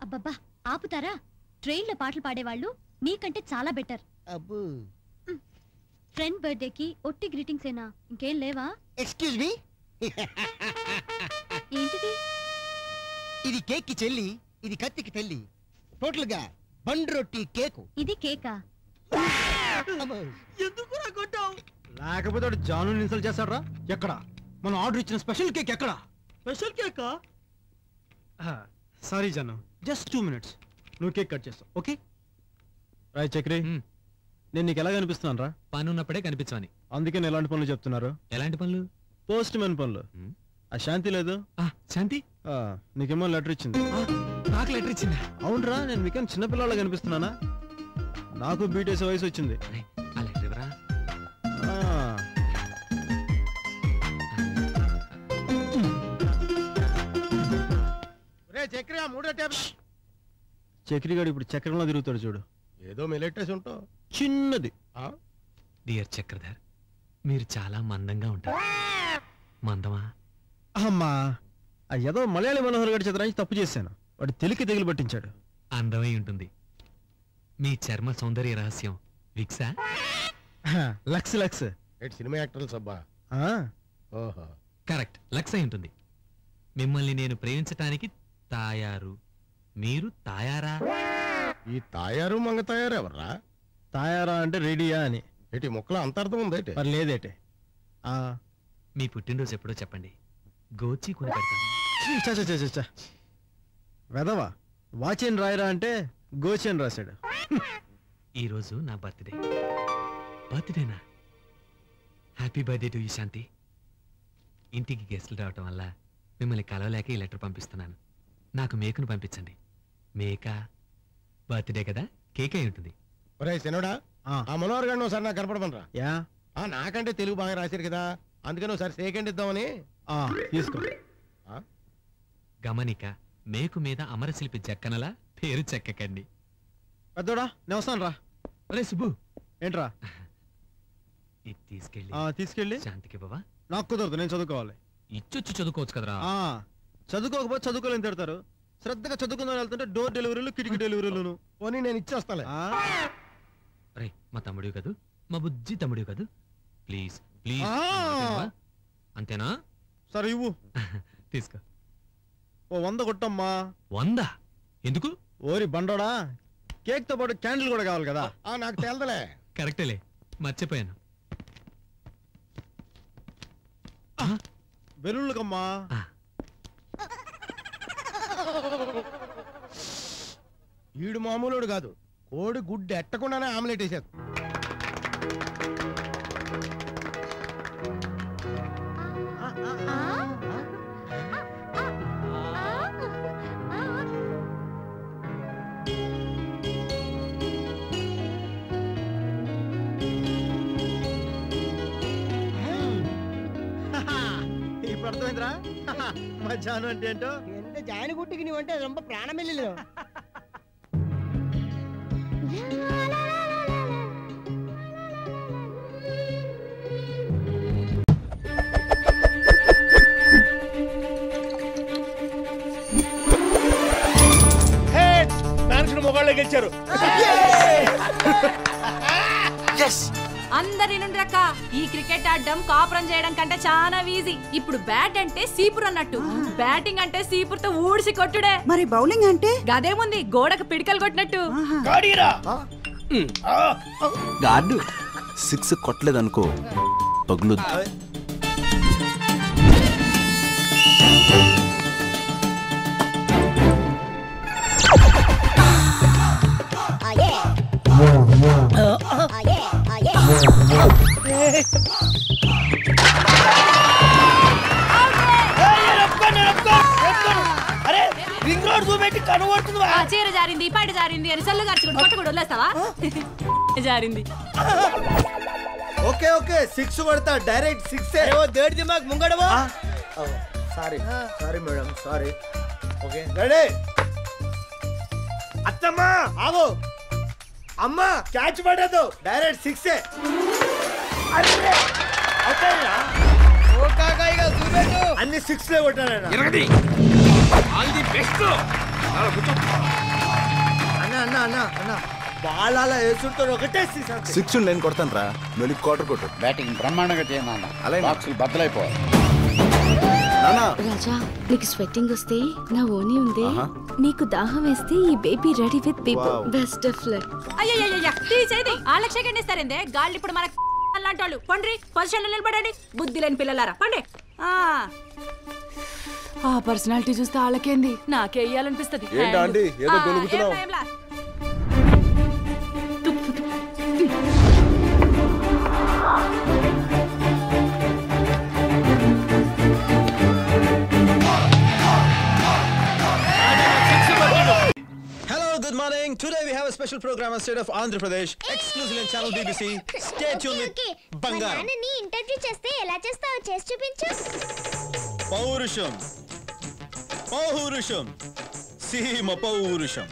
అబ్బబ్బా ఆపుతారా? ట్రైన్ లో పాటలు పాడేవాళ్ళు నీకంటే చాలా బెటర్. ఫ్రెండ్ బర్త్డే కి ఒట్టి గ్రీటింగ్స్ ఏనా, ఇంకేం లేవా? ఎక్స్క్యూజ్ మీ, ఏంటిది? ఇది కేక్ కి చెల్లి, ఇది కత్తికి తల్లి. టోటల్ గా బండ్ రొట్టి కేకు. ఇది కేకా? ఎందుకు కొట్టావు? లేకపోతే జాను ఇన్సల్ట్ చేస్తాడు రా. ఎక్కడ మనం ఆర్డర్ ఇచ్చిన స్పెషల్ కేక్ ఎక్కడ? స్పెషల్ కేకా? Sorry Janu, just 2 minutes. నువ్వు కేక్ కట్ చేస్తావు, ఓకే? రాయ్ చక్రి, నేను నీకు ఎలా కనిపిస్తున్నాను రా? పని ఉన్నప్పుడే కనిపించవని. అందుకే నేను ఎలాంటి పనులు చెప్తున్నారు? ఎలాంటి పనులు? పోస్ట్ మ్యాన్ పనులు. ఆ శాంతి లేదు? శాంతి నీకేమో లెటర్ ఇచ్చింది. నాకు లెటర్ ఇచ్చిందా? అవునరా, నేను మీకేం చిన్నపిల్లలా కనిపిస్తున్నానా? నాకు బీటేసే వయసు వచ్చింది. ఆ లెటర్ ఎవరా? చక్రిగాడు ఇప్పుడు చక్రంలో తిరుగుతాడు చూడు. ఏదో మిలెట్టేసి ఉంటావు. చిన్నది. డియర్ చక్రధర్, మీరు చాలా మందంగా ఉంటారు. మందమా? అమ్మా, ఏదో మలయాళీ మనోహర్ గారి చిత్రానికి తప్పు చేశాను. వాడు తెలికి తెగులు పట్టించాడు. అందమై ఉంటుంది. మీ చర్మ సౌందర్య రహస్యం విక్సా? Lux Lux. సినిమా యాక్టర్లు సబ్బా. ఓహో, కరెక్ట్, లక్స్ అయి ఉంటుంది. మిమ్మల్ని నేను ప్రేమించటానికి తాయారు. మీరు తాయారా? ఈ తాయారు మంగ తాయారు ఎవర్రా? తాయారా అంటే రెడీయా అని. ఏటి మొక్కలో అంత అర్థం ఉందేటి? మరి లేదేటే. మీ పుట్టినరోజు ఎప్పుడో చెప్పండి, గోచి కొని పెడతాను. వెదవా, వాచేన్ రాయరా అంటే గోచేన్ రాశాడు. ఈరోజు నా బర్త్డే. బర్త్డేనా? Happy birthday to you Shanti. ఇంటికి గెస్టులు రావటం వల్ల మిమ్మల్ని కలవలేక ఈ లెటర్ పంపిస్తున్నాను. నాకు మేకను పంపించండి. మేక బర్త్డే కదా, కేక్ అయి ఉంటుంది. ఒరే శనుడా, ఆ మనోహర్ గారిని ఒకసారి నాకు కనపడమనరా. యా, నాకంటే తెలుగు బాగా రాశారు కదా, అందుకని ఒకసారి సేకండ్ ఇద్దామని. తీసుకో. గమనిక, మేకు మీద అమరశిల్పి జక్కనలా పేరు చెక్కకండి. పెద్దోడా, నేను వస్తాను రా. అరే సుబ్బు, ఏంట్రా? ఇది తీసుకెళ్ళి శాంతికి బావా. నాకు కుదరదు, నేను చదువుకోవాలి. ఇచ్చొచ్చి చదువుకోవచ్చు కదరా. చదువుకోకపోతే చదువుకోలేని తిడతారు. శ్రద్ధగా చదువుకుందాం వెళ్తుంటే డోర్ డెలివరీలు, కిటికీ డెలివరీలు. పోనీ నేను ఇచ్చేస్తాలే. రే, మా తమ్ముడు కదూ, మా బుజ్జి తమ్ముడు కదూ, ప్లీజ్ ప్లీజ్. అంతేనా? సరే ఇవ్వు. తీసుకో. ఓ 100 కొట్టమ్మా. 100? ఎందుకు? ఓరి బండోడా, కేక్ తో పాటు క్యాండిల్ కూడా కావాలి కదా. నాకు తెలదలే. కరెక్టేలే, మర్చిపోయాను. బెలూన్లకమ్మా. ఈడు మామూలుడు కాదు, కోడి గుడ్డు ఎట్టకుండానే ఆమ్లెట్ వేసాడు. ఇప్పుడు అర్థమైందిరా మా జాను అంటే ఏంటో. ఎంత జాను గుట్టికి నీవంటే రొంబ ప్రాణమిల్లు. మొగాళ్ళే గెలిచారు. అందరి నుండ్రక్క, ఈ క్రికెట్ ఆడడం కాపురం చేయడం కంటే చాలా ఈజీ. ఇప్పుడు బ్యాట్ అంటే సీపురు అన్నట్టు, బ్యాటింగ్ అంటే సీపురుతో ఊడిసి కొట్టుడే. మరి బౌలింగ్ అంటే గదేముంది, గోడకు పిడికలు కొట్టినట్టు. గార్డు 6 కొట్టలేదనుకో పగులు. చీర జారింది, పైట జారింది అని సల్లు గార్చుకుంటూ కొట్ట కూడా వదిలేస్తావా? జారింది. ఓకే ఓకే, 6 కొడతా, డైరెక్ట్ 6. దేడ్ దిమాగ్ ముంగడవా. Sorry sorry madam, sorry. Okay ready. అత్తమ్మా ఆగో. అమ్మా క్యాచ్ పడదు, డైరెక్ట్ 6. అన్ని 6 కొట్టాను. అన్న అన్న అన్న అన్న బాల్ అలా వేస్తుంటారు ఒకటే సిక్స్ నేను కొడతాను రా నువ్వు క్వార్టర్ కొట్టు. బ్యాటింగ్ బ్రహ్మాండంగా చేయమన్న అలాగే. బాక్సులు బద్దలైపోవాలి. రాజా నీకు స్వెట్టింగ్ వస్తే నా ఓని ఉంది. నీకు దాహం వేస్తే ఈ baby ready with people. Best of luck. అయ్యయ్యయ్య తీసేది వాళ్ళకి సెకండ్ ఇస్తారేందే గాళ్ళు ఇప్పుడు మనకు అలాంటి వాళ్ళు పండ్రి పొజిషన్ లో నిలబడండి బుద్ధి లేని పిల్లలారా పండి. ఆ పర్సనాలిటీ చూస్తే వాళ్ళకేంది నాకే ఇయ్యాలనిపిస్తుంది. Good morning. Today we have a special program on state of Andhra Pradesh, exclusively on channel BBC. Stay tuned with Bangaram. నాన్నని ఇంటర్వ్యూ చేస్తే ఎలా చేస్తావో చేసి చూపించు. పౌరుషం పౌరుషం సీమ పౌరుషం.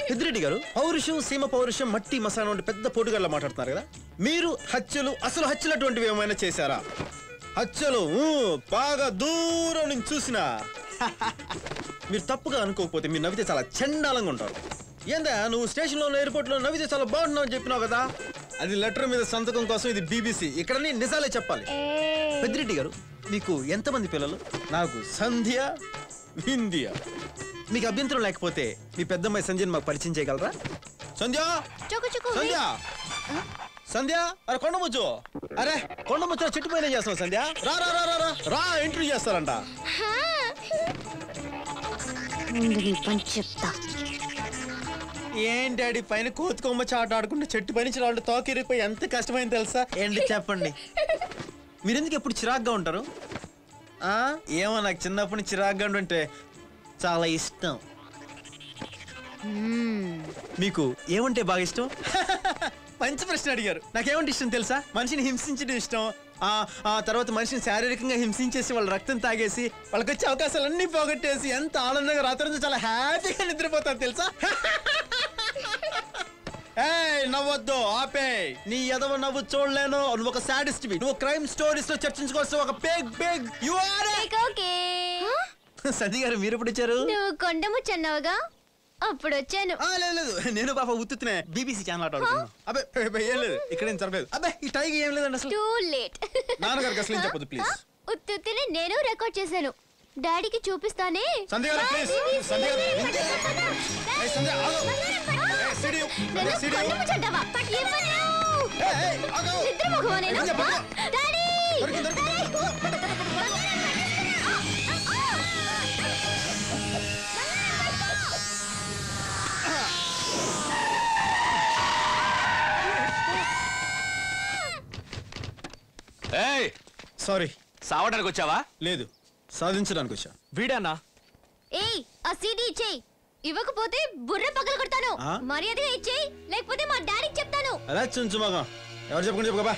పెద్దిరెడ్డి గారు పౌరుషం సీమ పౌరుషం మట్టి మసాలా వంటి పెద్ద పోటుగాళ్ళ మాట్లాడుతున్నారు కదా. మీరు హత్యలు అసలు హత్యలు అటువంటివి ఏమైనా చేశారా? హత్యలు బాగా దూరం నుంచి చూసినా మీరు తప్పుగా అనుకోకపోతే మీరు నవ్వితే చాలా చండాలంగా ఉంటారు. ఏందా నువ్వు స్టేషన్లో ఎయిర్పోర్ట్లో నవ్వితే చాలా బాగున్నావు అని చెప్పినావు కదా. అది లెటర్ మీద సంతకం కోసం, ఇది బీబీసీ. ఇక్కడ నిజాలే చెప్పాలి. పెద్దిరెడ్డి గారు మీకు ఎంతమంది పిల్లలు? నాకు సంధ్య వింధ్య. మీకు అభ్యంతరం లేకపోతే మీ పెద్దమ్మాయి సంధ్యని మాకు పరిచయం చేయగలరా? సంధ్య సంధ్య సంధ్య అరే కొండముచ్చు, అరే కొండముచ్చు చెట్టు పైన చేస్తాం. సంధ్య రా రా రా రా రా ఇంటర్వ్యూ చేస్తారంట. చెప్తా ఏం డాడీ పైన కోతుకొమ్మ చాట ఆడుకుంటే చెట్టు పైన వాళ్ళు తోకిరిపోయి ఎంత కష్టమైంది తెలుసా? ఏంటి చెప్పండి. మీరెందుకు ఎప్పుడు చిరాగ్గా ఉంటారు? ఏమో నాకు చిన్నప్పటి నుంచి చిరాగ్గా ఉంటుంటే చాలా ఇష్టం. మీకు ఏమంటే బాగా ఇష్టం? మంచి ప్రశ్న అడిగారు. నాకేమంటే ఇష్టం తెలుసా? మనిషిని హింసించడం ఇష్టం. తర్వాత మనిషిని శారీరకంగా హింసించేసి వాళ్ళ రక్తం తాగేసి వాళ్ళకి వచ్చే అవకాశాలన్నీ పోగొట్టేసి ఎంత ఆనందంగా రాత్రి చాలా హ్యాపీగా నిద్రపోతారు తెలుసా? నవ్వొద్దు, ఆపే. నీ ఎదవ నవ్వు చూడలేను. నువ్వు ఒక సాడిస్ట్, నువ్వు క్రైమ్ స్టోరీస్ లో చర్చించుకోవచ్చు. ఒక బిగ్ యు ఆర్. సంధ్య గారు మీరు ఎప్పుడు వచ్చారు? నువ్వు కొండముచ్చు అన్నావుగా, అప్పుడు వచ్చాను. లేదు నేను పాప ఉత్తునే బీబీసీ ఛానల్ ఆడుతున్నాను. అబ్బే ఏం లేదు, ఇక్కడ ఏం జరగలేదు. అబ్బే ఈ టైగర్ ఏం లేదండి అసలు. Too late. నాన్నగారికి అసలు చెప్పొద్దు ప్లీజ్. ఉత్తునే నేను రికార్డ్ చేశాను, డాడీకి చూపిస్తానే. సంధ్య గారు ప్లీజ్. సంధ్య గారు ఏయ్ సంధ్య ఆగు. ఏయ్ సిడియు సిడియు కొండముచ్చంటావా? ఆగు. నిద్ర మగవానేనా? Daddy sorry. సావడానికి వచ్చావా? లేదు, సాధించడానికి వచ్చా. వీడానా? ఏయ్ ఆ సీడీ ఇచ్చేయ్, ఇవ్వకపోతే బుర్ర పగల కొడతాను. మర్యాదగా ఇచ్చేయ్, లేకపోతే మా డాడీకి చెప్తాను. అలా చుంచు మగ. ఎవరు చెప్పకుండా చెప్పు.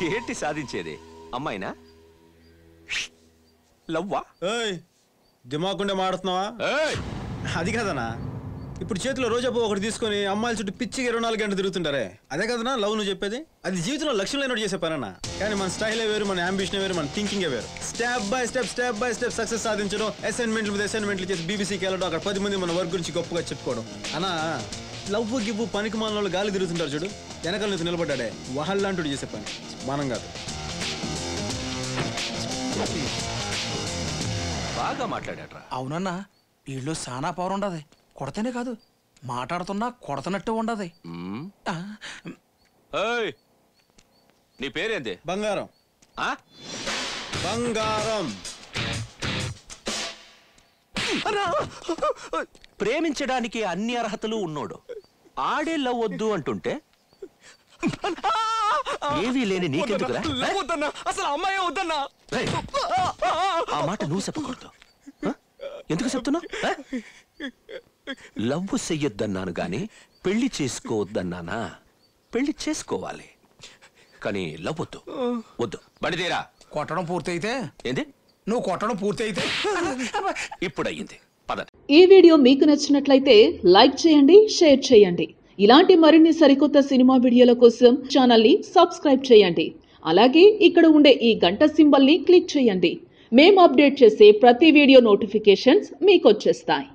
ఏంటి సాధించేది? అమ్మాయినా? లవ్వా? ఏయ్ దిమాకుండే మాడుతున్నావా? అది కదనా, ఇప్పుడు చేతిలో రోజా పువ్వు ఒకటి తీసుకొని అమ్మాయిల చుట్టూ పిచ్చిగా 24 గంటలు తిరుగుతుంటారే, అదే కదనా లవ్ నువ్వు చెప్పేది? అది జీవితంలో లక్ష్యం లేనట్టు చేసే పనన్నా. కానీ మన స్టైలే వేరు, మన అంబిషన్ వేరు, మన థింకింగ్ వేరు. స్టెప్ బై స్టెప్ సక్సెస్ సాధించడం, అసైన్మెంట్లు మీద అసైన్మెంట్లు చేసి బీబీసీకి వెళ్ళడం, అక్కడ 10 మంది మన వర్క్ గురించి గొప్పగా చెప్పుకోవడం. అన్నా లవ్ గివ్వు పనికి మన వాళ్ళు గాలి తిరుగుతుంటారు చూడు, వెనకాల నుంచి నిలబడ్డాడే వాళ్ళంటూ చేసే పని, మనం కాదు. బాగా మాట్లాడాడ్రా. అవునన్నా వీళ్ళు సానా పవర్ ఉండదు. కొడతనే కాదు, మాట్లాడుతున్నా కొడతనట్టు ఉండదు. నీ పేరేంది? బంగారం. బంగారం. ప్రేమించడానికి అన్ని అర్హతలు ఉన్నోడు ఆడే లవ్ వద్దు అంటుంటే ఏవీ లేని నీకెందుకురా? అసలు అమ్మాయి వద్దన్నా. ఆ మాట నువ్వు చెప్పకూడదు. ఎందుకు చెప్తున్నావు? లవ్ చెయ్యొద్దన్నాను గాని పెళ్లి చేసుకోవద్దన్నానా? పెళ్లి చేసుకోవాలి కానీ లవ్ వద్దు. వద్దు బడిదేరా. కొట్టడం పూర్తయితే ఏంది? నువ్వు కొట్టడం పూర్తయితే ఇప్పుడు అయ్యింది. పద. ఈ వీడియో మీకు నచ్చినట్లయితే లైక్ చేయండి, షేర్ చేయండి. ఇలాంటి మరిన్ని సరికొత్త సినిమా వీడియోల కోసం ఛానల్ ని సబ్స్క్రైబ్ చేయండి. అలాగే ఇక్కడ ఉండే ఈ గంట సింబల్ ని క్లిక్ చేయండి. మేము అప్డేట్ చేసే ప్రతి వీడియో నోటిఫికేషన్స్ మీకు వచ్చేస్తాయి.